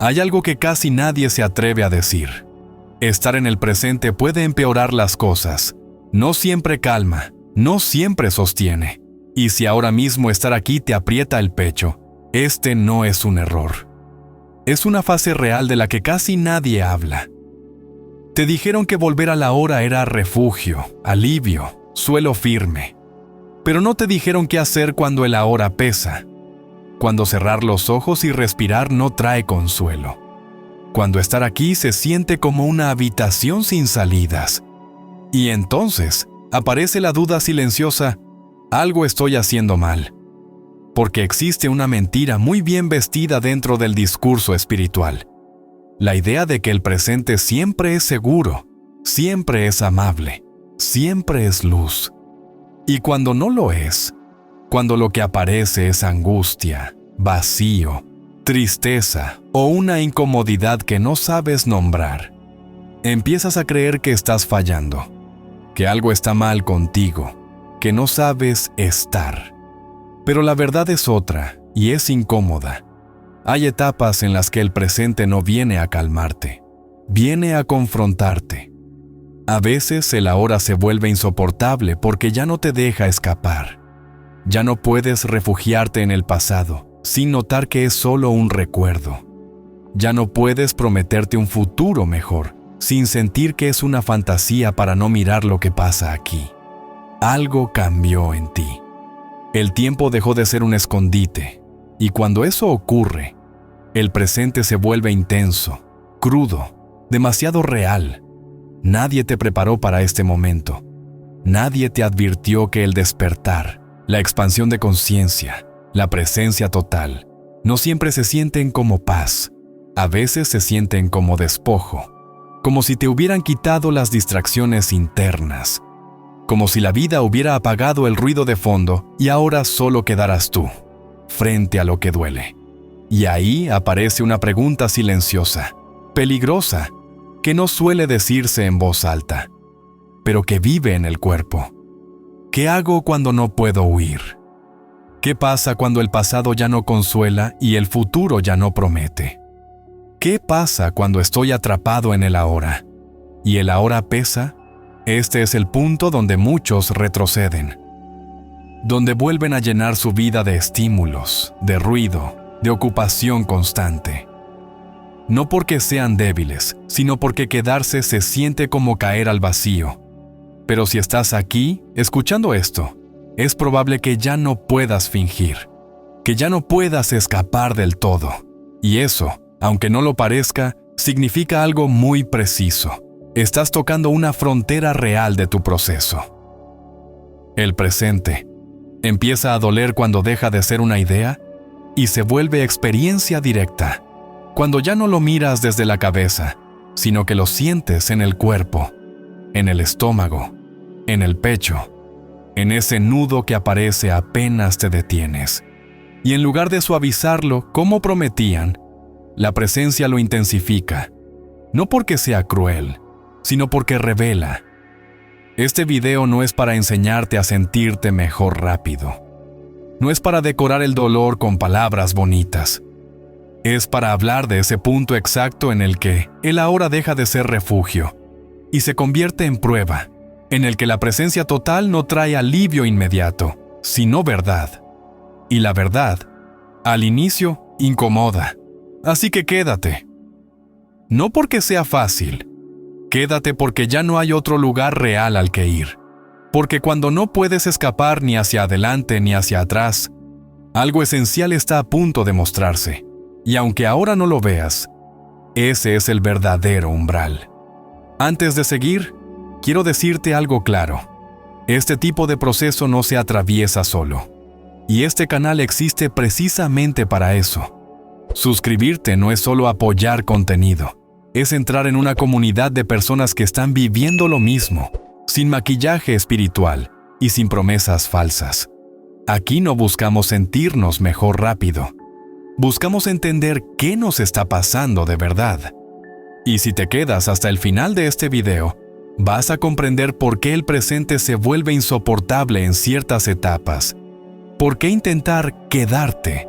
Hay algo que casi nadie se atreve a decir. Estar en el presente puede empeorar las cosas. No siempre calma, no siempre sostiene. Y si ahora mismo estar aquí te aprieta el pecho, este no es un error. Es una fase real de la que casi nadie habla. Te dijeron que volver a la hora era refugio, alivio, suelo firme. Pero no te dijeron qué hacer cuando el ahora pesa. Cuando cerrar los ojos y respirar no trae consuelo. Cuando estar aquí se siente como una habitación sin salidas. Y entonces aparece la duda silenciosa: algo estoy haciendo mal. Porque existe una mentira muy bien vestida dentro del discurso espiritual. La idea de que el presente siempre es seguro, siempre es amable, siempre es luz. Y cuando no lo es, cuando lo que aparece es angustia, vacío, tristeza o una incomodidad que no sabes nombrar, empiezas a creer que estás fallando, que algo está mal contigo, que no sabes estar. Pero la verdad es otra y es incómoda. Hay etapas en las que el presente no viene a calmarte, viene a confrontarte. A veces el ahora se vuelve insoportable porque ya no te deja escapar. Ya no puedes refugiarte en el pasado sin notar que es solo un recuerdo. Ya no puedes prometerte un futuro mejor sin sentir que es una fantasía para no mirar lo que pasa aquí. Algo cambió en ti. El tiempo dejó de ser un escondite, y cuando eso ocurre, el presente se vuelve intenso, crudo, demasiado real. Nadie te preparó para este momento. Nadie te advirtió que el despertar, la expansión de conciencia, la presencia total, no siempre se sienten como paz. A veces se sienten como despojo, como si te hubieran quitado las distracciones internas, como si la vida hubiera apagado el ruido de fondo y ahora solo quedaras tú, frente a lo que duele. Y ahí aparece una pregunta silenciosa, peligrosa, que no suele decirse en voz alta, pero que vive en el cuerpo. ¿Qué hago cuando no puedo huir? ¿Qué pasa cuando el pasado ya no consuela y el futuro ya no promete? ¿Qué pasa cuando estoy atrapado en el ahora? ¿Y el ahora pesa? Este es el punto donde muchos retroceden, donde vuelven a llenar su vida de estímulos, de ruido, de ocupación constante. No porque sean débiles, sino porque quedarse se siente como caer al vacío. Pero si estás aquí, escuchando esto, es probable que ya no puedas fingir, que ya no puedas escapar del todo. Y eso, aunque no lo parezca, significa algo muy preciso. Estás tocando una frontera real de tu proceso. El presente empieza a doler cuando deja de ser una idea y se vuelve experiencia directa, cuando ya no lo miras desde la cabeza, sino que lo sientes en el cuerpo, en el estómago, en el pecho, en ese nudo que aparece apenas te detienes. Y en lugar de suavizarlo como prometían, la presencia lo intensifica, no porque sea cruel, sino porque revela. Este video no es para enseñarte a sentirte mejor rápido. No es para decorar el dolor con palabras bonitas. Es para hablar de ese punto exacto en el que el ahora deja de ser refugio y se convierte en prueba, en el que la presencia total no trae alivio inmediato, sino verdad. Y la verdad, al inicio, incomoda. Así que quédate. No porque sea fácil. Quédate porque ya no hay otro lugar real al que ir. Porque cuando no puedes escapar ni hacia adelante ni hacia atrás, algo esencial está a punto de mostrarse. Y aunque ahora no lo veas, ese es el verdadero umbral. Antes de seguir, quiero decirte algo claro. Este tipo de proceso no se atraviesa solo. Y este canal existe precisamente para eso. Suscribirte no es solo apoyar contenido. Es entrar en una comunidad de personas que están viviendo lo mismo, sin maquillaje espiritual y sin promesas falsas. Aquí no buscamos sentirnos mejor rápido. Buscamos entender qué nos está pasando de verdad. Y si te quedas hasta el final de este video, vas a comprender por qué el presente se vuelve insoportable en ciertas etapas. ¿Por qué intentar quedarte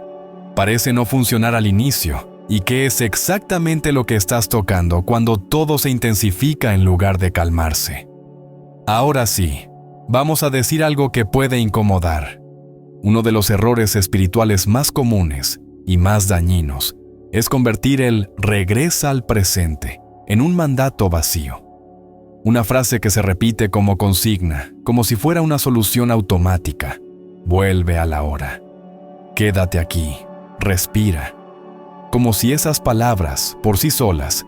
parece no funcionar al inicio? y qué es exactamente lo que estás tocando cuando todo se intensifica en lugar de calmarse. Ahora sí, vamos a decir algo que puede incomodar. Uno de los errores espirituales más comunes y más dañinos es convertir el regresa al presente en un mandato vacío. Una frase que se repite como consigna, como si fuera una solución automática. Vuelve a la hora. Quédate aquí. Respira. Como si esas palabras, por sí solas,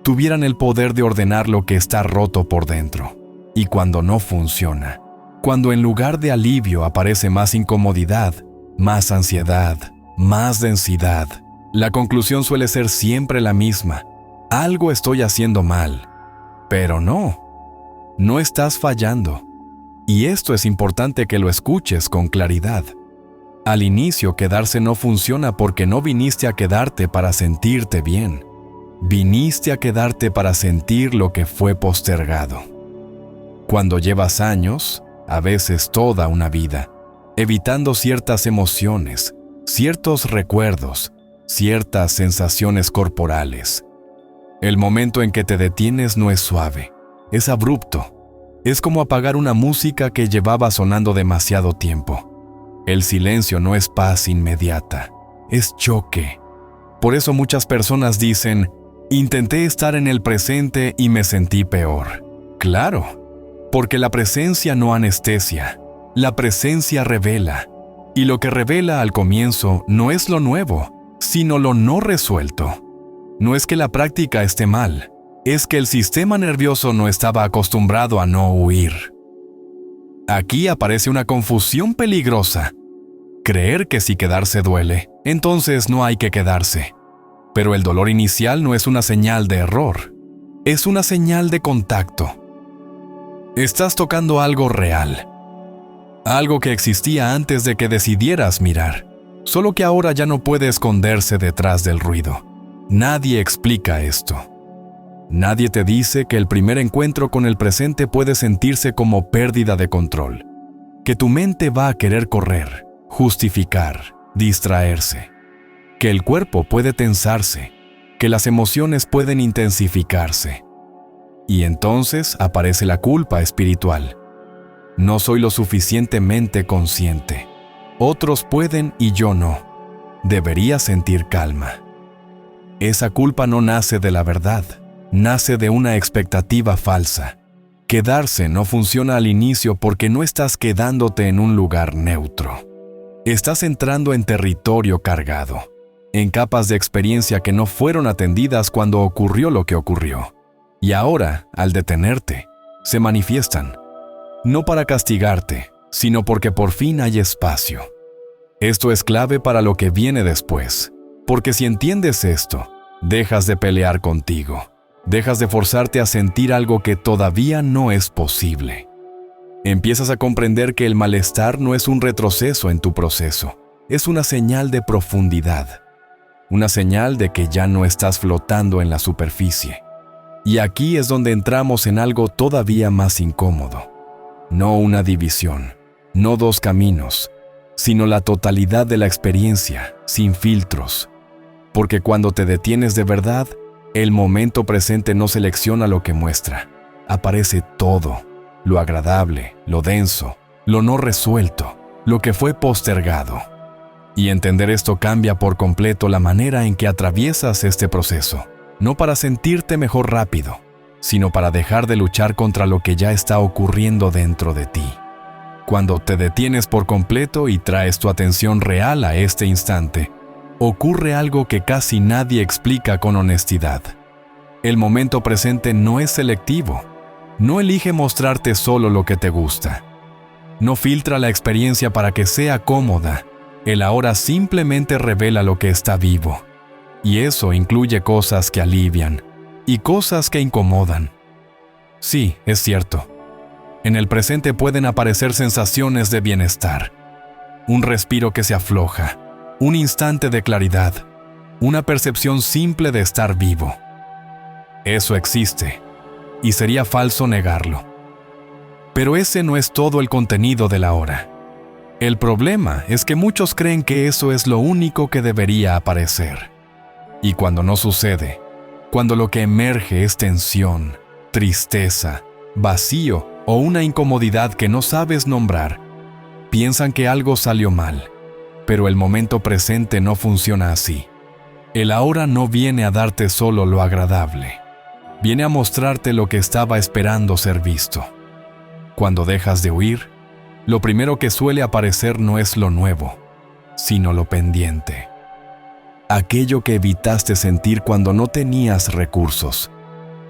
tuvieran el poder de ordenar lo que está roto por dentro. Y cuando no funciona, cuando en lugar de alivio aparece más incomodidad, más ansiedad, más densidad, la conclusión suele ser siempre la misma. Algo estoy haciendo mal. Pero no estás fallando. Y esto es importante que lo escuches con claridad. Al inicio, quedarse no funciona porque no viniste a quedarte para sentirte bien. Viniste a quedarte para sentir lo que fue postergado. Cuando llevas años, a veces toda una vida, evitando ciertas emociones, ciertos recuerdos, ciertas sensaciones corporales. El momento en que te detienes no es suave, es abrupto. Es como apagar una música que llevaba sonando demasiado tiempo. El silencio no es paz inmediata, es choque. Por eso muchas personas dicen, intenté estar en el presente y me sentí peor. Claro, porque la presencia no anestesia, la presencia revela. Y lo que revela al comienzo no es lo nuevo, sino lo no resuelto. No es que la práctica esté mal, es que el sistema nervioso no estaba acostumbrado a no huir. Aquí aparece una confusión peligrosa. Creer que si quedarse duele, entonces no hay que quedarse. Pero el dolor inicial no es una señal de error, es una señal de contacto. Estás tocando algo real, algo que existía antes de que decidieras mirar, solo que ahora ya no puede esconderse detrás del ruido. Nadie explica esto. Nadie te dice que el primer encuentro con el presente puede sentirse como pérdida de control, que tu mente va a querer correr, justificar, distraerse, que el cuerpo puede tensarse, que las emociones pueden intensificarse. Y entonces aparece la culpa espiritual. No soy lo suficientemente consciente. Otros pueden y yo no. Debería sentir calma. Esa culpa no nace de la verdad, nace de una expectativa falsa. Quedarse no funciona al inicio porque no estás quedándote en un lugar neutro. Estás entrando en territorio cargado, en capas de experiencia que no fueron atendidas cuando ocurrió lo que ocurrió. Y ahora, al detenerte, se manifiestan, no para castigarte, sino porque por fin hay espacio. Esto es clave para lo que viene después, porque si entiendes esto, dejas de pelear contigo, dejas de forzarte a sentir algo que todavía no es posible. Empiezas a comprender que el malestar no es un retroceso en tu proceso, es una señal de profundidad, una señal de que ya no estás flotando en la superficie. Y aquí es donde entramos en algo todavía más incómodo. No una división, no dos caminos, sino la totalidad de la experiencia, sin filtros. Porque cuando te detienes de verdad, el momento presente no selecciona lo que muestra. Aparece todo, lo agradable, lo denso, lo no resuelto, lo que fue postergado. Y entender esto cambia por completo la manera en que atraviesas este proceso. No para sentirte mejor rápido, sino para dejar de luchar contra lo que ya está ocurriendo dentro de ti. Cuando te detienes por completo y traes tu atención real a este instante, ocurre algo que casi nadie explica con honestidad. El momento presente no es selectivo, no elige mostrarte solo lo que te gusta. No filtra la experiencia para que sea cómoda, el ahora simplemente revela lo que está vivo. Y eso incluye cosas que alivian y cosas que incomodan. Sí, es cierto. En el presente pueden aparecer sensaciones de bienestar. Un respiro que se afloja, un instante de claridad, una percepción simple de estar vivo. Eso existe, y sería falso negarlo. Pero ese no es todo el contenido de la hora. El problema es que muchos creen que eso es lo único que debería aparecer. Y cuando no sucede, cuando lo que emerge es tensión, tristeza, vacío o una incomodidad que no sabes nombrar, piensan que algo salió mal, pero el momento presente no funciona así. El ahora no viene a darte solo lo agradable, viene a mostrarte lo que estaba esperando ser visto. Cuando dejas de huir, lo primero que suele aparecer no es lo nuevo, sino lo pendiente. Aquello que evitaste sentir cuando no tenías recursos,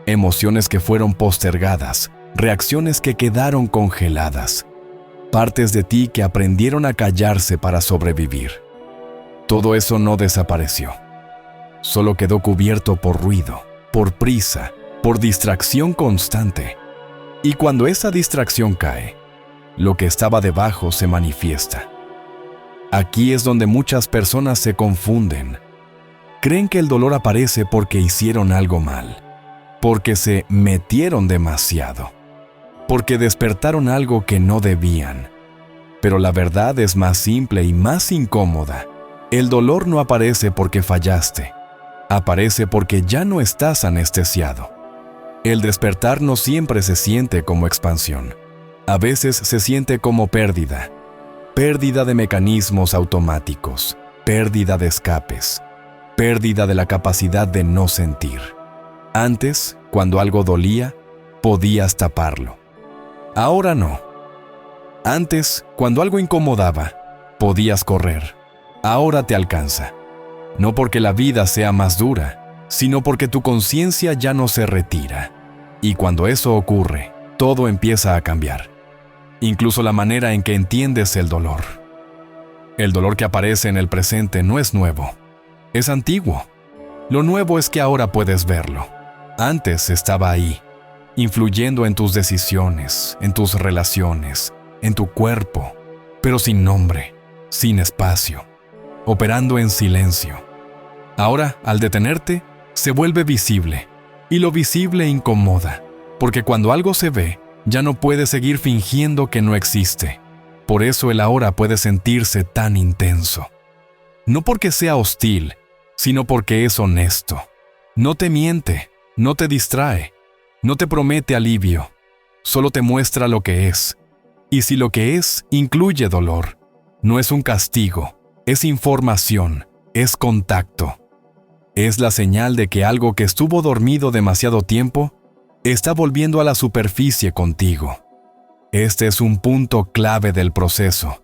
emociones que fueron postergadas, reacciones que quedaron congeladas, partes de ti que aprendieron a callarse para sobrevivir. Todo eso no desapareció. Solo quedó cubierto por ruido, por prisa, por distracción constante. Y cuando esa distracción cae, lo que estaba debajo se manifiesta. Aquí es donde muchas personas se confunden. Creen que el dolor aparece porque hicieron algo mal, porque se metieron demasiado, porque despertaron algo que no debían. Pero la verdad es más simple y más incómoda. El dolor no aparece porque fallaste, aparece porque ya no estás anestesiado. El despertar no siempre se siente como expansión. A veces se siente como pérdida. Pérdida de mecanismos automáticos, pérdida de escapes, pérdida de la capacidad de no sentir. Antes, cuando algo dolía, podías taparlo. Ahora no. Antes, cuando algo incomodaba, podías correr. Ahora te alcanza. No porque la vida sea más dura, sino porque tu conciencia ya no se retira. Y cuando eso ocurre, todo empieza a cambiar. Incluso la manera en que entiendes el dolor. El dolor que aparece en el presente no es nuevo, es antiguo. Lo nuevo es que ahora puedes verlo. Antes estaba ahí, influyendo en tus decisiones, en tus relaciones, en tu cuerpo, pero sin nombre, sin espacio, operando en silencio. Ahora, al detenerte, se vuelve visible, y lo visible incomoda, porque cuando algo se ve, ya no puede seguir fingiendo que no existe. Por eso el ahora puede sentirse tan intenso. No porque sea hostil, sino porque es honesto. No te miente, no te distrae, no te promete alivio, solo te muestra lo que es. Y si lo que es incluye dolor, no es un castigo, es información, es contacto. Es la señal de que algo que estuvo dormido demasiado tiempo está volviendo a la superficie contigo. Este es un punto clave del proceso,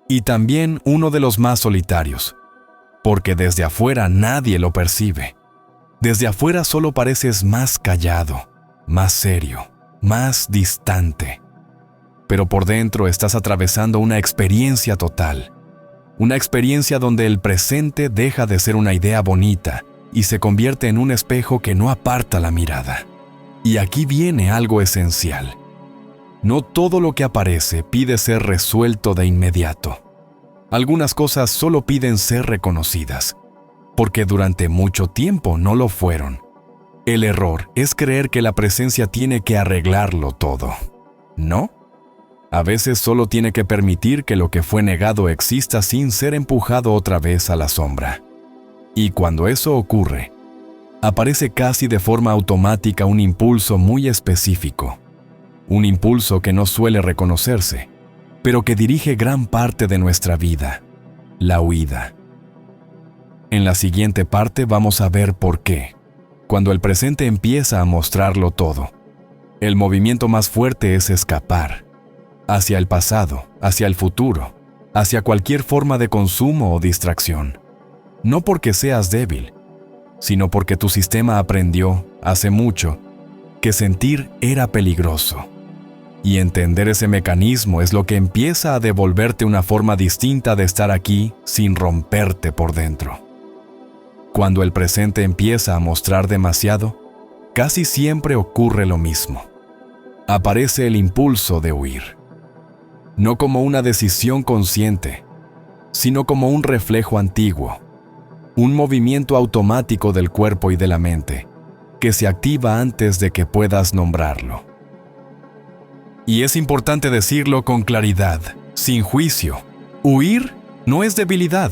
y también uno de los más solitarios, porque desde afuera nadie lo percibe. Desde afuera solo pareces más callado, más serio, más distante. Pero por dentro estás atravesando una experiencia total. Una experiencia donde el presente deja de ser una idea bonita y se convierte en un espejo que no aparta la mirada. Y aquí viene algo esencial. No todo lo que aparece pide ser resuelto de inmediato. Algunas cosas solo piden ser reconocidas, porque durante mucho tiempo no lo fueron. El error es creer que la presencia tiene que arreglarlo todo. ¿No? A veces solo tiene que permitir que lo que fue negado exista sin ser empujado otra vez a la sombra. Y cuando eso ocurre, aparece casi de forma automática un impulso muy específico. Un impulso que no suele reconocerse, pero que dirige gran parte de nuestra vida: la huida. En la siguiente parte vamos a ver por qué, cuando el presente empieza a mostrarlo todo, el movimiento más fuerte es escapar, hacia el pasado, hacia el futuro, hacia cualquier forma de consumo o distracción. No porque seas débil, sino porque tu sistema aprendió, hace mucho, que sentir era peligroso. Y entender ese mecanismo es lo que empieza a devolverte una forma distinta de estar aquí sin romperte por dentro. Cuando el presente empieza a mostrar demasiado, casi siempre ocurre lo mismo. Aparece el impulso de huir. No como una decisión consciente, sino como un reflejo antiguo, un movimiento automático del cuerpo y de la mente, que se activa antes de que puedas nombrarlo. Y es importante decirlo con claridad, sin juicio. Huir no es debilidad,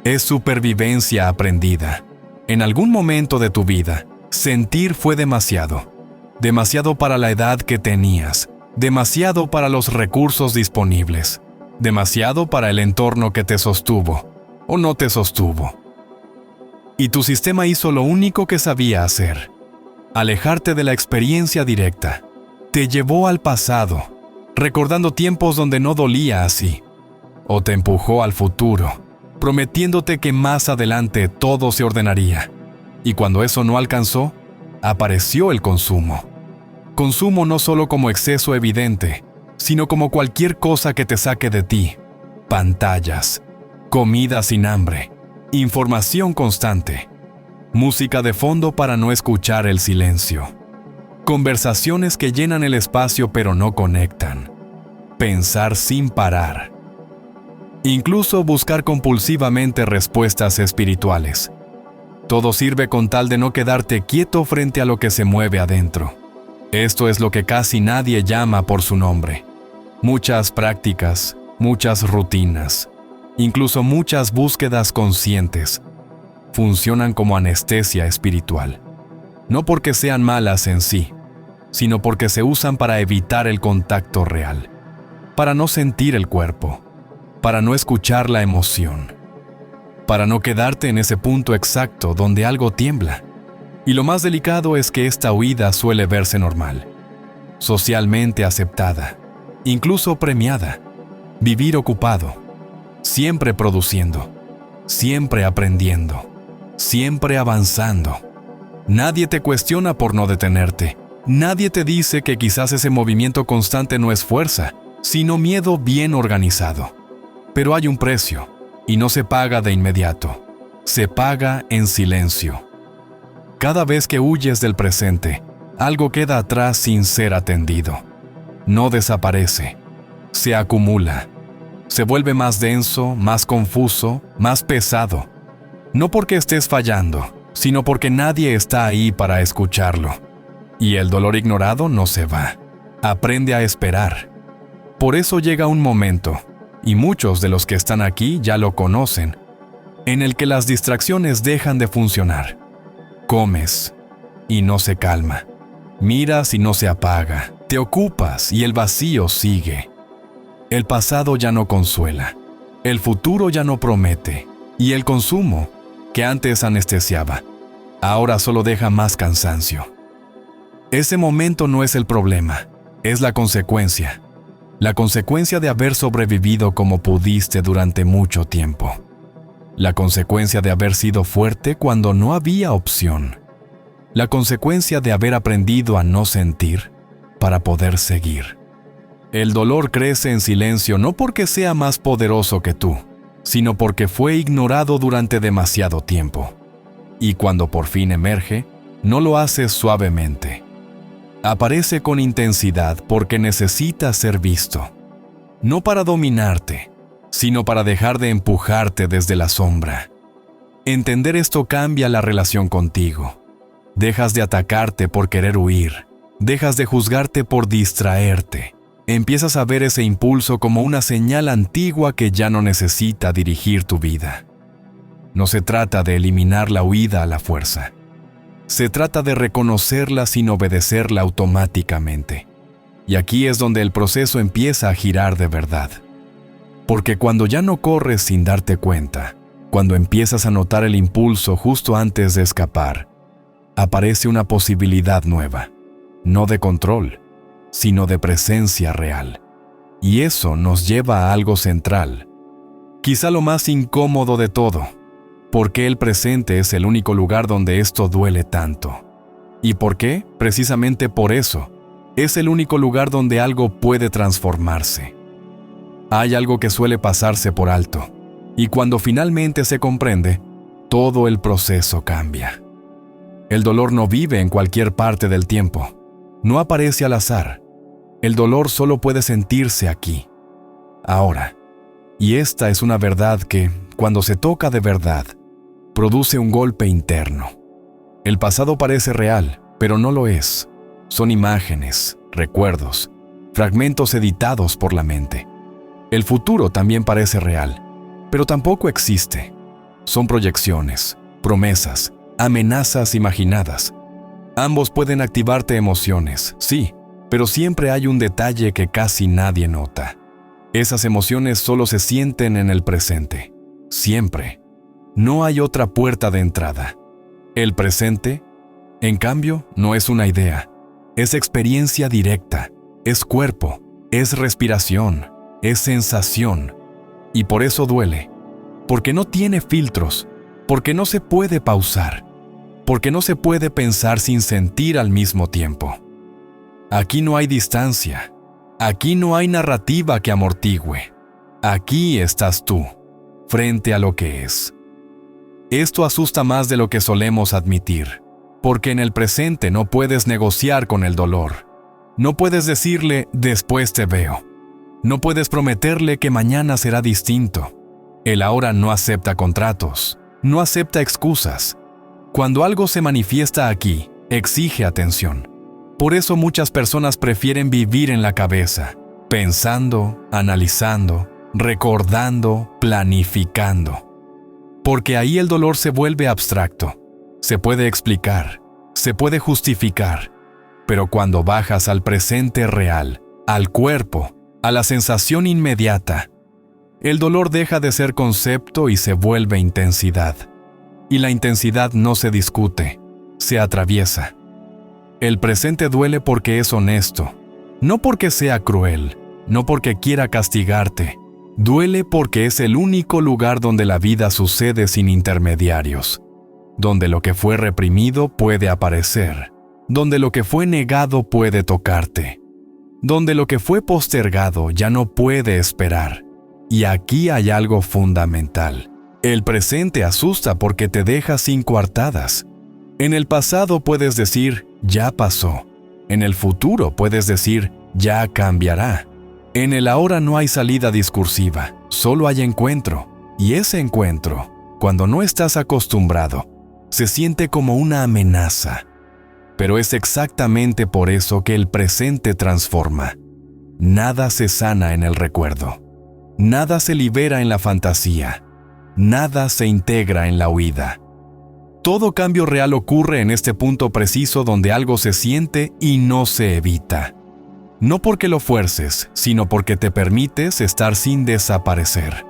es supervivencia aprendida. En algún momento de tu vida, sentir fue demasiado. Demasiado para la edad que tenías, demasiado para los recursos disponibles, demasiado para el entorno que te sostuvo o no te sostuvo. Y tu sistema hizo lo único que sabía hacer: alejarte de la experiencia directa. Te llevó al pasado, recordando tiempos donde no dolía así, o te empujó al futuro, prometiéndote que más adelante todo se ordenaría. Y cuando eso no alcanzó, apareció el consumo. Consumo no solo como exceso evidente, sino como cualquier cosa que te saque de ti. Pantallas, comida sin hambre, información constante, música de fondo para no escuchar el silencio, conversaciones que llenan el espacio pero no conectan, pensar sin parar, incluso buscar compulsivamente respuestas espirituales. Todo sirve con tal de no quedarte quieto frente a lo que se mueve adentro. Esto es lo que casi nadie llama por su nombre. Muchas prácticas, muchas rutinas, incluso muchas búsquedas conscientes, funcionan como anestesia espiritual. No porque sean malas en sí, sino porque se usan para evitar el contacto real, para no sentir el cuerpo, para no escuchar la emoción, para no quedarte en ese punto exacto donde algo tiembla. Y lo más delicado es que esta huida suele verse normal, socialmente aceptada, incluso premiada. Vivir ocupado, siempre produciendo, siempre aprendiendo, siempre avanzando. Nadie te cuestiona por no detenerte. Nadie te dice que quizás ese movimiento constante no es fuerza, sino miedo bien organizado. Pero hay un precio, y no se paga de inmediato. Se paga en silencio. Cada vez que huyes del presente, algo queda atrás sin ser atendido. No desaparece, se acumula. Se vuelve más denso, más confuso, más pesado. No porque estés fallando, sino porque nadie está ahí para escucharlo. Y el dolor ignorado no se va. Aprende a esperar. Por eso llega un momento, y muchos de los que están aquí ya lo conocen, en el que las distracciones dejan de funcionar. Comes y no se calma. Miras y no se apaga. Te ocupas y el vacío sigue. El pasado ya no consuela. El futuro ya no promete. Y el consumo, que antes anestesiaba, ahora solo deja más cansancio. Ese momento no es el problema, es la consecuencia. La consecuencia de haber sobrevivido como pudiste durante mucho tiempo. La consecuencia de haber sido fuerte cuando no había opción. La consecuencia de haber aprendido a no sentir para poder seguir. El dolor crece en silencio no porque sea más poderoso que tú, sino porque fue ignorado durante demasiado tiempo. Y cuando por fin emerge, no lo hace suavemente. Aparece con intensidad porque necesita ser visto. No para dominarte, sino para dejar de empujarte desde la sombra. Entender esto cambia la relación contigo. Dejas de atacarte por querer huir. Dejas de juzgarte por distraerte. Empiezas a ver ese impulso como una señal antigua que ya no necesita dirigir tu vida. No se trata de eliminar la huida a la fuerza. Se trata de reconocerla sin obedecerla automáticamente. Y aquí es donde el proceso empieza a girar de verdad. Porque cuando ya no corres sin darte cuenta, cuando empiezas a notar el impulso justo antes de escapar, aparece una posibilidad nueva, no de control, sino de presencia real. Y eso nos lleva a algo central, quizá lo más incómodo de todo, porque el presente es el único lugar donde esto duele tanto. ¿Y por qué? Precisamente por eso, es el único lugar donde algo puede transformarse. Hay algo que suele pasarse por alto, y cuando finalmente se comprende, todo el proceso cambia. El dolor no vive en cualquier parte del tiempo, no aparece al azar. El dolor solo puede sentirse aquí, ahora. Y esta es una verdad que, cuando se toca de verdad, produce un golpe interno. El pasado parece real, pero no lo es. Son imágenes, recuerdos, fragmentos editados por la mente. El futuro también parece real, pero tampoco existe. Son proyecciones, promesas, amenazas imaginadas. Ambos pueden activarte emociones, sí, pero siempre hay un detalle que casi nadie nota. Esas emociones solo se sienten en el presente. Siempre. No hay otra puerta de entrada. El presente, en cambio, no es una idea. Es experiencia directa. Es cuerpo. Es respiración. Es sensación. Y por eso duele. Porque no tiene filtros. Porque no se puede pausar. Porque no se puede pensar sin sentir al mismo tiempo. Aquí no hay distancia. Aquí no hay narrativa que amortigüe. Aquí estás tú, frente a lo que es. Esto asusta más de lo que solemos admitir, porque en el presente no puedes negociar con el dolor. No puedes decirle, después te veo. No puedes prometerle que mañana será distinto. El ahora no acepta contratos, no acepta excusas. Cuando algo se manifiesta aquí, exige atención. Por eso muchas personas prefieren vivir en la cabeza, pensando, analizando, recordando, planificando. Porque ahí el dolor se vuelve abstracto. Se puede explicar, se puede justificar. Pero cuando bajas al presente real, al cuerpo, a la sensación inmediata, el dolor deja de ser concepto y se vuelve intensidad. Y la intensidad no se discute, se atraviesa. El presente duele porque es honesto, no porque sea cruel, no porque quiera castigarte. Duele porque es el único lugar donde la vida sucede sin intermediarios, donde lo que fue reprimido puede aparecer, donde lo que fue negado puede tocarte, donde lo que fue postergado ya no puede esperar. Y aquí hay algo fundamental. El presente asusta porque te deja sin coartadas. En el pasado puedes decir, ya pasó. En el futuro puedes decir, ya cambiará. En el ahora no hay salida discursiva, solo hay encuentro. Y ese encuentro, cuando no estás acostumbrado, se siente como una amenaza. Pero es exactamente por eso que el presente transforma. Nada se sana en el recuerdo. Nada se libera en la fantasía. Nada se integra en la huida. Todo cambio real ocurre en este punto preciso donde algo se siente y no se evita. No porque lo fuerces, sino porque te permites estar sin desaparecer.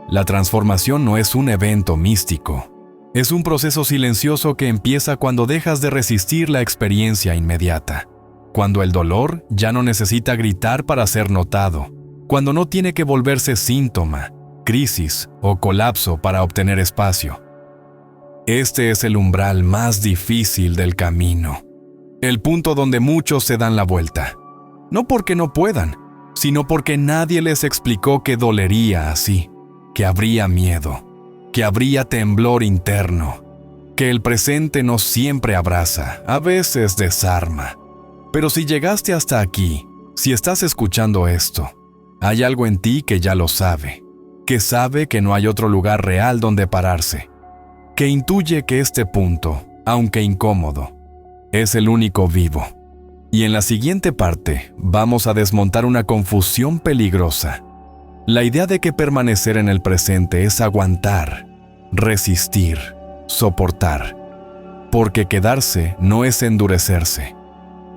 La transformación no es un evento místico. Es un proceso silencioso que empieza cuando dejas de resistir la experiencia inmediata. Cuando el dolor ya no necesita gritar para ser notado. Cuando no tiene que volverse síntoma, crisis o colapso para obtener espacio. Este es el umbral más difícil del camino. El punto donde muchos se dan la vuelta. No porque no puedan, sino porque nadie les explicó que dolería así, que habría miedo, que habría temblor interno, que el presente no siempre abraza, a veces desarma. Pero si llegaste hasta aquí, si estás escuchando esto, hay algo en ti que ya lo sabe, que sabe que no hay otro lugar real donde pararse, que intuye que este punto, aunque incómodo, es el único vivo. Y en la siguiente parte vamos a desmontar una confusión peligrosa. La idea de que permanecer en el presente es aguantar, resistir, soportar. Porque quedarse no es endurecerse.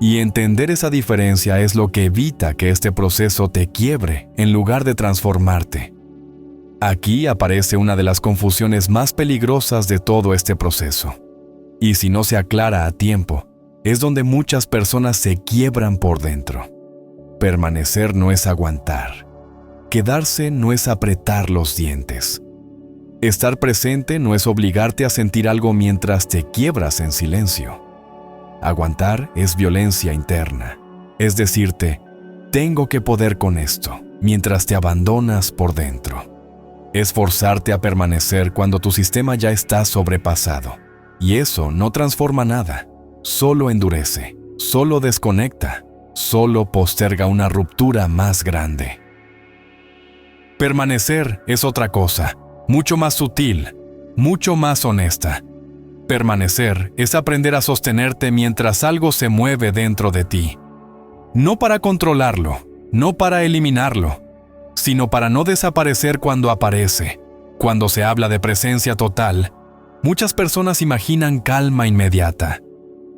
Y entender esa diferencia es lo que evita que este proceso te quiebre en lugar de transformarte. Aquí aparece una de las confusiones más peligrosas de todo este proceso. Y si no se aclara a tiempo, es donde muchas personas se quiebran por dentro. Permanecer no es aguantar. Quedarse no es apretar los dientes. Estar presente no es obligarte a sentir algo mientras te quiebras en silencio. Aguantar es violencia interna. Es decirte, tengo que poder con esto, mientras te abandonas por dentro. Es forzarte a permanecer cuando tu sistema ya está sobrepasado. Y eso no transforma nada. Solo endurece, solo desconecta, solo posterga una ruptura más grande. Permanecer es otra cosa, mucho más sutil, mucho más honesta. Permanecer es aprender a sostenerte mientras algo se mueve dentro de ti. No para controlarlo, no para eliminarlo, sino para no desaparecer cuando aparece. Cuando se habla de presencia total, Muchas personas imaginan calma inmediata,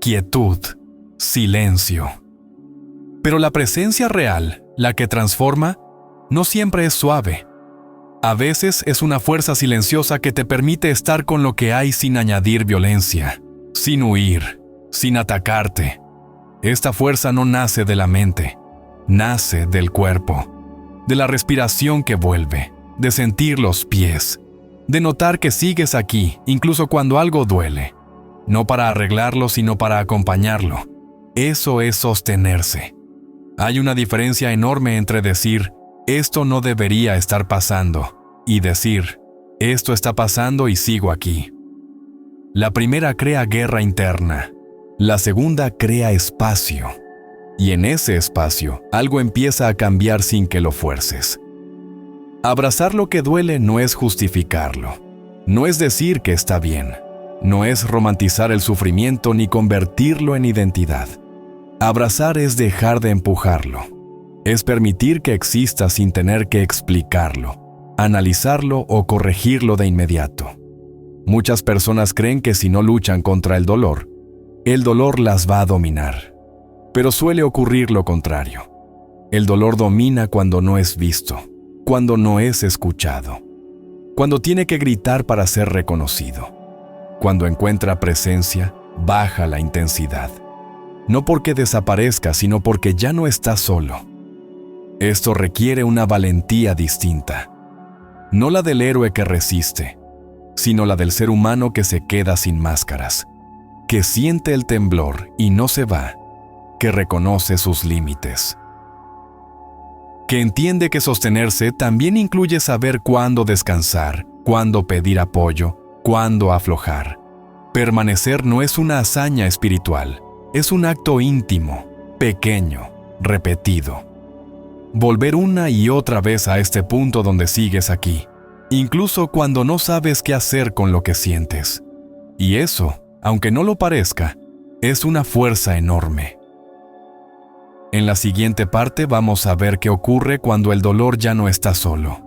quietud, silencio. Pero la presencia real, la que transforma, no siempre es suave. A veces es una fuerza silenciosa que te permite estar con lo que hay sin añadir violencia, sin huir, sin atacarte. Esta fuerza no nace de la mente, nace del cuerpo, de la respiración que vuelve, de sentir los pies, de notar que sigues aquí, incluso cuando algo duele, no para arreglarlo, sino para acompañarlo. Eso es sostenerse. Hay una diferencia enorme entre decir, esto no debería estar pasando, y decir, esto está pasando y sigo aquí. La primera crea guerra interna, la segunda crea espacio. Y en ese espacio, algo empieza a cambiar sin que lo fuerces. Abrazar lo que duele no es justificarlo, no es decir que está bien, no es romantizar el sufrimiento ni convertirlo en identidad. Abrazar es dejar de empujarlo, es permitir que exista sin tener que explicarlo, analizarlo o corregirlo de inmediato. Muchas personas creen que si no luchan contra el dolor las va a dominar. Pero suele ocurrir lo contrario. El dolor domina cuando no es visto, cuando no es escuchado, cuando tiene que gritar para ser reconocido. Cuando encuentra presencia, baja la intensidad. No porque desaparezca, sino porque ya no está solo. Esto requiere una valentía distinta. No la del héroe que resiste, sino la del ser humano que se queda sin máscaras, que siente el temblor y no se va, que reconoce sus límites. Que entiende que sostenerse también incluye saber cuándo descansar, cuándo pedir apoyo, cuándo aflojar. Permanecer no es una hazaña espiritual, es un acto íntimo, pequeño, repetido. Volver una y otra vez a este punto donde sigues aquí, incluso cuando no sabes qué hacer con lo que sientes. Y eso, aunque no lo parezca, es una fuerza enorme. En la siguiente parte vamos a ver qué ocurre cuando el dolor ya no está solo,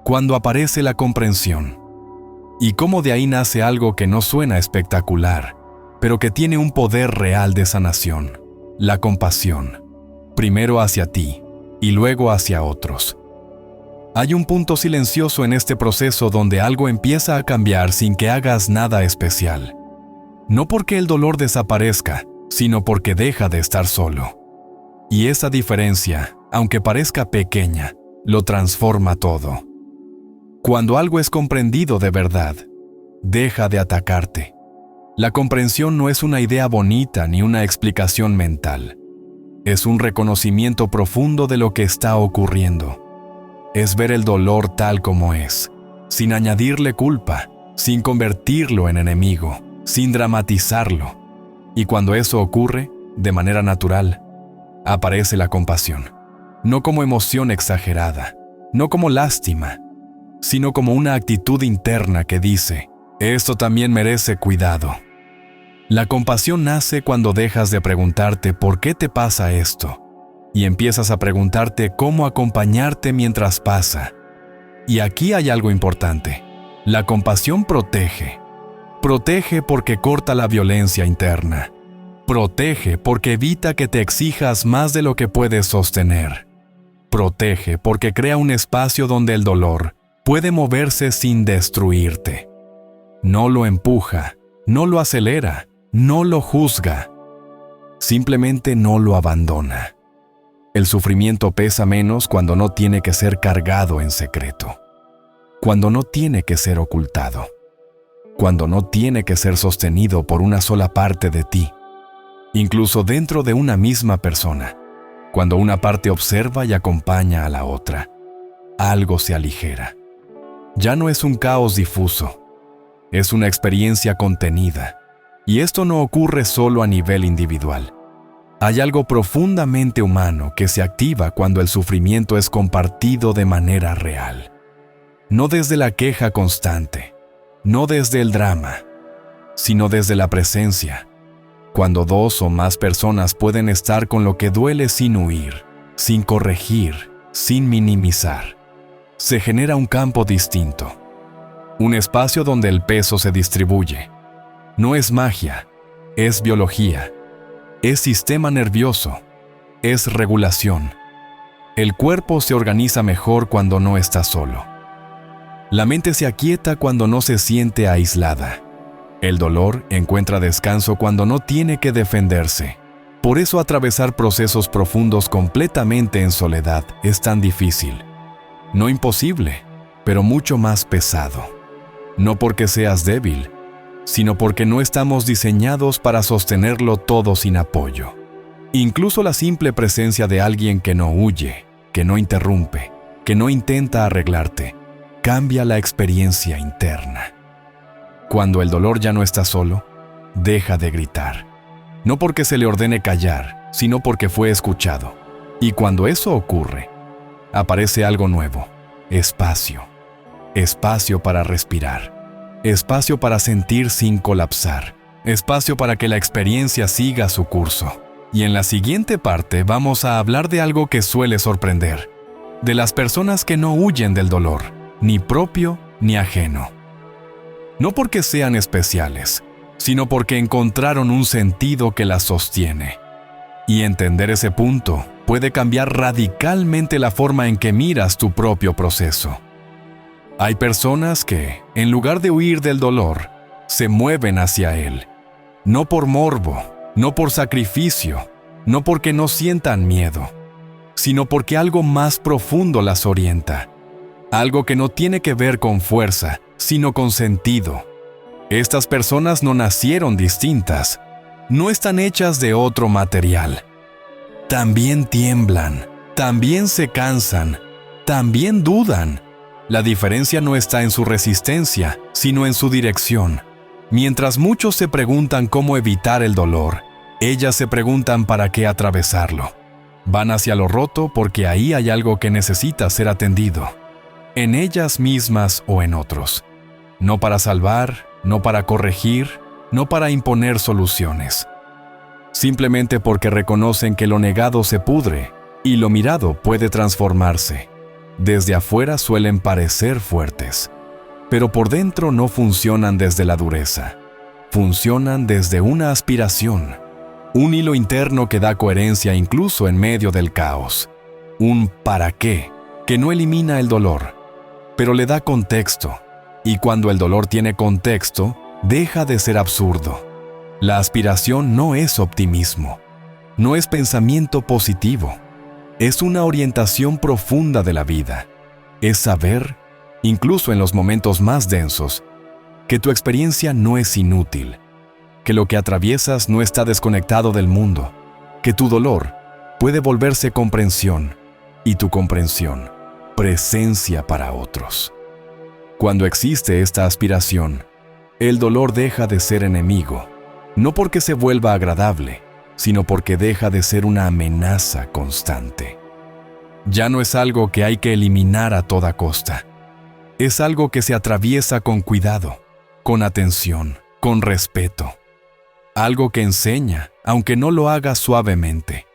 cuando aparece la comprensión, y cómo de ahí nace algo que no suena espectacular, pero que tiene un poder real de sanación, la compasión, primero hacia ti y luego hacia otros. Hay un punto silencioso en este proceso donde algo empieza a cambiar sin que hagas nada especial. No porque el dolor desaparezca, sino porque deja de estar solo. Y esa diferencia, aunque parezca pequeña, lo transforma todo. Cuando algo es comprendido de verdad, deja de atacarte. La comprensión no es una idea bonita ni una explicación mental. Es un reconocimiento profundo de lo que está ocurriendo. Es ver el dolor tal como es, sin añadirle culpa, sin convertirlo en enemigo, sin dramatizarlo. Y cuando eso ocurre, de manera natural, aparece la compasión. No como emoción exagerada, no como lástima, sino como una actitud interna que dice, esto también merece cuidado. La compasión nace cuando dejas de preguntarte por qué te pasa esto y empiezas a preguntarte cómo acompañarte mientras pasa. Y aquí hay algo importante. La compasión protege. Protege porque corta la violencia interna. Protege porque evita que te exijas más de lo que puedes sostener. Protege porque crea un espacio donde el dolor puede moverse sin destruirte. No lo empuja, no lo acelera, no lo juzga. Simplemente no lo abandona. El sufrimiento pesa menos cuando no tiene que ser cargado en secreto. Cuando no tiene que ser ocultado. Cuando no tiene que ser sostenido por una sola parte de ti. Incluso dentro de una misma persona. Cuando una parte observa y acompaña a la otra. Algo se aligera. Ya no es un caos difuso. Es una experiencia contenida. Y esto no ocurre solo a nivel individual. Hay algo profundamente humano que se activa cuando el sufrimiento es compartido de manera real. No desde la queja constante, no desde el drama, sino desde la presencia. Cuando dos o más personas pueden estar con lo que duele sin huir, sin corregir, sin minimizar, se genera un campo distinto. un espacio donde el peso se distribuye. No es magia, es biología, es sistema nervioso, es regulación. El cuerpo se organiza mejor cuando no está solo. La mente se aquieta cuando no se siente aislada. El dolor encuentra descanso cuando no tiene que defenderse. Por eso atravesar procesos profundos completamente en soledad es tan difícil. No imposible, pero mucho más pesado. No porque seas débil, sino porque no estamos diseñados para sostenerlo todo sin apoyo. Incluso la simple presencia de alguien que no huye, que no interrumpe, que no intenta arreglarte, cambia la experiencia interna. Cuando el dolor ya no está solo, deja de gritar. No porque se le ordene callar, sino porque fue escuchado. Y cuando eso ocurre, aparece algo nuevo: espacio. Espacio para respirar. Espacio para sentir sin colapsar. Espacio para que la experiencia siga su curso. Y en la siguiente parte vamos a hablar de algo que suele sorprender. De las personas que no huyen del dolor, ni propio ni ajeno. No porque sean especiales, sino porque encontraron un sentido que las sostiene. Y entender ese punto puede cambiar radicalmente la forma en que miras tu propio proceso. Hay personas que, en lugar de huir del dolor, se mueven hacia él. No por morbo, no por sacrificio, no porque no sientan miedo, sino porque algo más profundo las orienta. Algo que no tiene que ver con fuerza, sino con sentido. Estas personas no nacieron distintas, no están hechas de otro material. También tiemblan, también se cansan, también dudan. La diferencia no está en su resistencia, sino en su dirección. Mientras muchos se preguntan cómo evitar el dolor, ellas se preguntan para qué atravesarlo. Van hacia lo roto porque ahí hay algo que necesita ser atendido, en ellas mismas o en otros. No para salvar, no para corregir, no para imponer soluciones. Simplemente porque reconocen que lo negado se pudre y lo mirado puede transformarse. Desde afuera suelen parecer fuertes, pero por dentro no funcionan desde la dureza. Funcionan desde una aspiración, un hilo interno que da coherencia incluso en medio del caos. Un ¿para qué? Que no elimina el dolor, pero le da contexto. Y cuando el dolor tiene contexto, deja de ser absurdo. La aspiración no es optimismo, no es pensamiento positivo. Es una orientación profunda de la vida. Es saber, incluso en los momentos más densos, que tu experiencia no es inútil, que lo que atraviesas no está desconectado del mundo, que tu dolor puede volverse comprensión y tu comprensión, presencia para otros. Cuando existe esta aspiración, el dolor deja de ser enemigo, no porque se vuelva agradable, sino porque deja de ser una amenaza constante. Ya no es algo que hay que eliminar a toda costa. Es algo que se atraviesa con cuidado, con atención, con respeto. Algo que enseña, aunque no lo haga suavemente.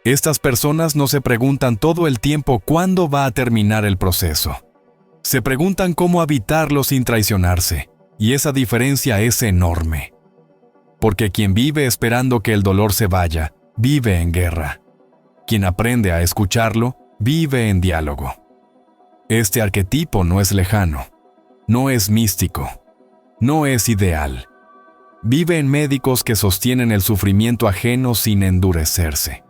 Estas personas no se preguntan todo el tiempo cuándo va a terminar el proceso. Se preguntan cómo habitarlo sin traicionarse, y esa diferencia es enorme. Porque quien vive esperando que el dolor se vaya, vive en guerra. Quien aprende a escucharlo, vive en diálogo. Este arquetipo no es lejano, no es místico, no es ideal. Vive en médicos que sostienen el sufrimiento ajeno sin endurecerse.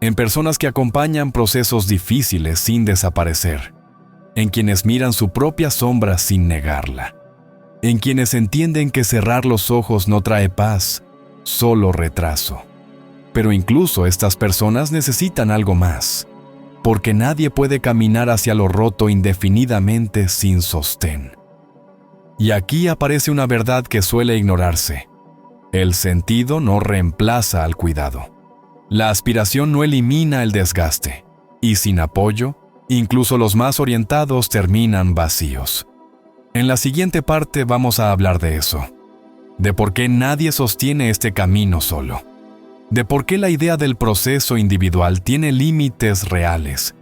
En personas que acompañan procesos difíciles sin desaparecer. En quienes miran su propia sombra sin negarla. En quienes entienden que cerrar los ojos no trae paz, solo retraso. Pero incluso estas personas necesitan algo más, porque nadie puede caminar hacia lo roto indefinidamente sin sostén. Y aquí aparece una verdad que suele ignorarse. El sentido no reemplaza al cuidado. La aspiración no elimina el desgaste, y sin apoyo, incluso los más orientados terminan vacíos. En la siguiente parte vamos a hablar de eso, de por qué nadie sostiene este camino solo, de por qué la idea del proceso individual tiene límites reales,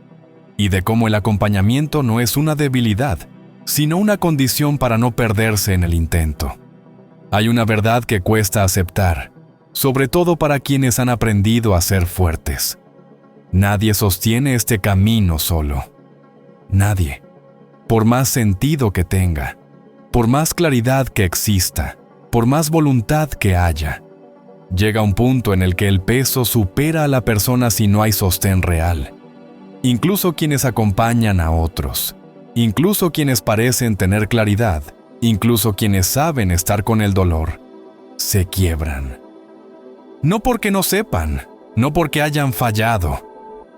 y de cómo el acompañamiento no es una debilidad, sino una condición para no perderse en el intento. Hay una verdad que cuesta aceptar, sobre todo para quienes han aprendido a ser fuertes. Nadie sostiene este camino solo. Nadie. Por más sentido que tenga, por más claridad que exista, por más voluntad que haya, llega un punto en el que el peso supera a la persona si no hay sostén real. Incluso quienes acompañan a otros, incluso quienes parecen tener claridad, incluso quienes saben estar con el dolor, se quiebran. No porque no sepan, no porque hayan fallado,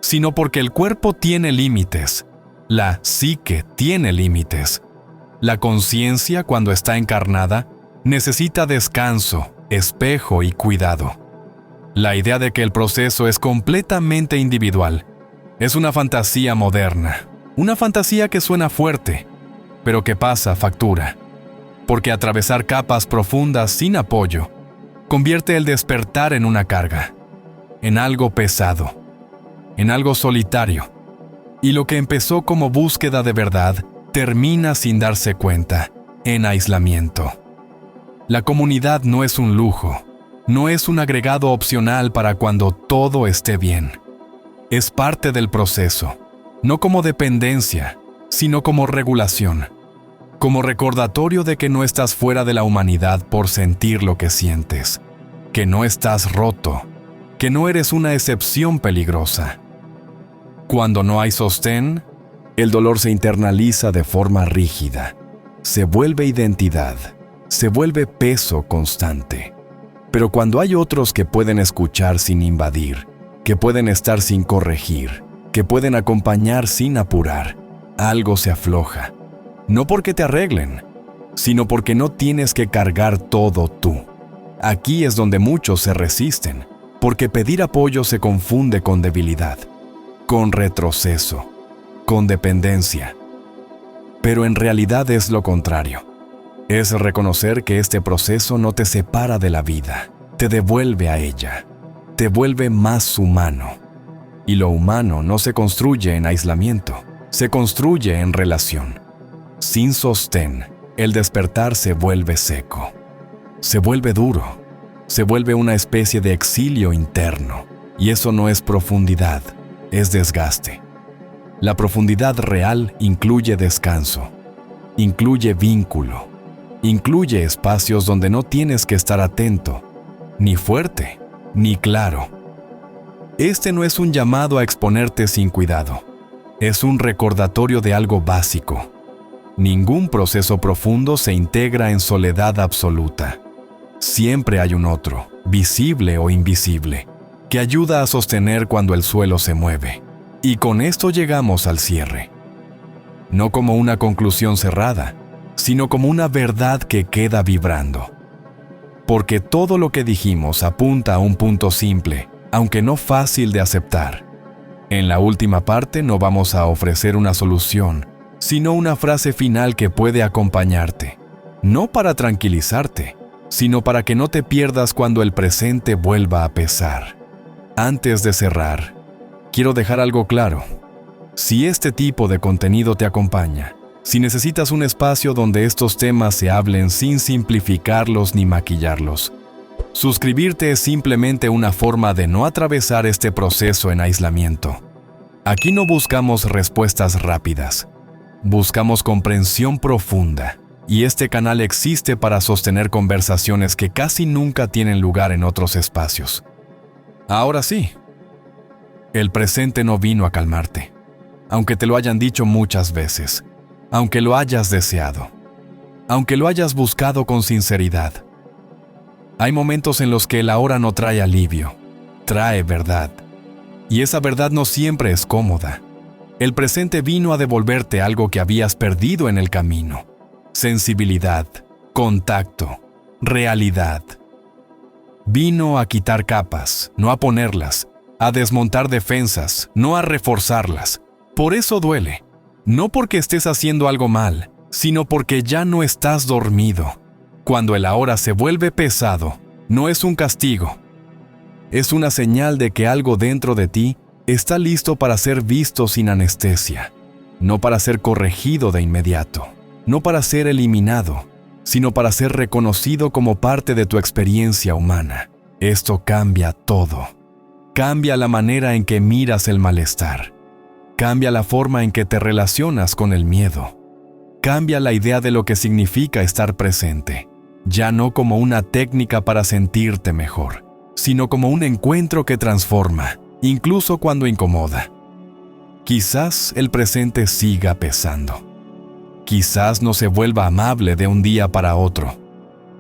sino porque el cuerpo tiene límites, la psique tiene límites. La conciencia, cuando está encarnada, necesita descanso, espejo y cuidado. La idea de que el proceso es completamente individual es una fantasía moderna, una fantasía que suena fuerte, pero que pasa factura, porque atravesar capas profundas sin apoyo convierte el despertar en una carga, en algo pesado, en algo solitario, y lo que empezó como búsqueda de verdad termina sin darse cuenta, en aislamiento. La comunidad no es un lujo, no es un agregado opcional para cuando todo esté bien. Es parte del proceso, no como dependencia, sino como regulación, como recordatorio de que no estás fuera de la humanidad por sentir lo que sientes, que no estás roto, que no eres una excepción peligrosa. Cuando no hay sostén, el dolor se internaliza de forma rígida, se vuelve identidad, se vuelve peso constante. Pero cuando hay otros que pueden escuchar sin invadir, que pueden estar sin corregir, que pueden acompañar sin apurar, algo se afloja. No porque te arreglen, sino porque no tienes que cargar todo tú. Aquí es donde muchos se resisten, porque pedir apoyo se confunde con debilidad, con retroceso, con dependencia. Pero en realidad es lo contrario. Es reconocer que este proceso no te separa de la vida, te devuelve a ella, te vuelve más humano. Y lo humano no se construye en aislamiento, se construye en relación. Sin sostén, el despertar se vuelve seco, se vuelve duro, se vuelve una especie de exilio interno. Y eso no es profundidad, es desgaste. La profundidad real incluye descanso, incluye vínculo, incluye espacios donde no tienes que estar atento, ni fuerte, ni claro. Este no es un llamado a exponerte sin cuidado, es un recordatorio de algo básico. Ningún proceso profundo se integra en soledad absoluta. Siempre hay un otro, visible o invisible, que ayuda a sostener cuando el suelo se mueve. Y con esto llegamos al cierre. No como una conclusión cerrada, sino como una verdad que queda vibrando. Porque todo lo que dijimos apunta a un punto simple, aunque no fácil de aceptar. En la última parte no vamos a ofrecer una solución, sino una frase final que puede acompañarte, no para tranquilizarte, sino para que no te pierdas cuando el presente vuelva a pesar. Antes de cerrar, quiero dejar algo claro. Si este tipo de contenido te acompaña, si necesitas un espacio donde estos temas se hablen sin simplificarlos ni maquillarlos, suscribirte es simplemente una forma de no atravesar este proceso en aislamiento. Aquí no buscamos respuestas rápidas, buscamos comprensión profunda, y este canal existe para sostener conversaciones que casi nunca tienen lugar en otros espacios. Ahora sí, el presente no vino a calmarte, aunque te lo hayan dicho muchas veces, aunque lo hayas deseado, aunque lo hayas buscado con sinceridad. Hay momentos en los que el ahora no trae alivio, trae verdad, y esa verdad no siempre es cómoda. El presente vino a devolverte algo que habías perdido en el camino: sensibilidad, contacto, realidad. Vino a quitar capas, no a ponerlas, a desmontar defensas, no a reforzarlas. Por eso duele, no porque estés haciendo algo mal, sino porque ya no estás dormido. Cuando el ahora se vuelve pesado, no es un castigo, es una señal de que algo dentro de ti está listo para ser visto sin anestesia, no para ser corregido de inmediato. no para ser eliminado, sino para ser reconocido como parte de tu experiencia humana. Esto cambia todo. Cambia la manera en que miras el malestar. Cambia la forma en que te relacionas con el miedo. Cambia la idea de lo que significa estar presente, ya no como una técnica para sentirte mejor, sino como un encuentro que transforma, incluso cuando incomoda. Quizás el presente siga pesando. Quizás no se vuelva amable de un día para otro,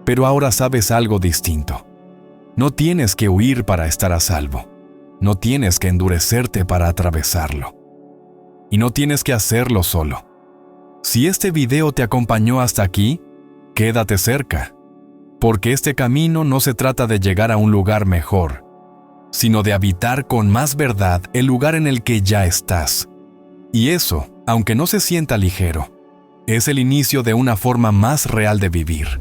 pero ahora sabes algo distinto. No tienes que huir para estar a salvo. No tienes que endurecerte para atravesarlo. Y no tienes que hacerlo solo. Si este video te acompañó hasta aquí, quédate cerca, porque este camino no se trata de llegar a un lugar mejor, sino de habitar con más verdad el lugar en el que ya estás. Y eso, aunque no se sienta ligero, es el inicio de una forma más real de vivir.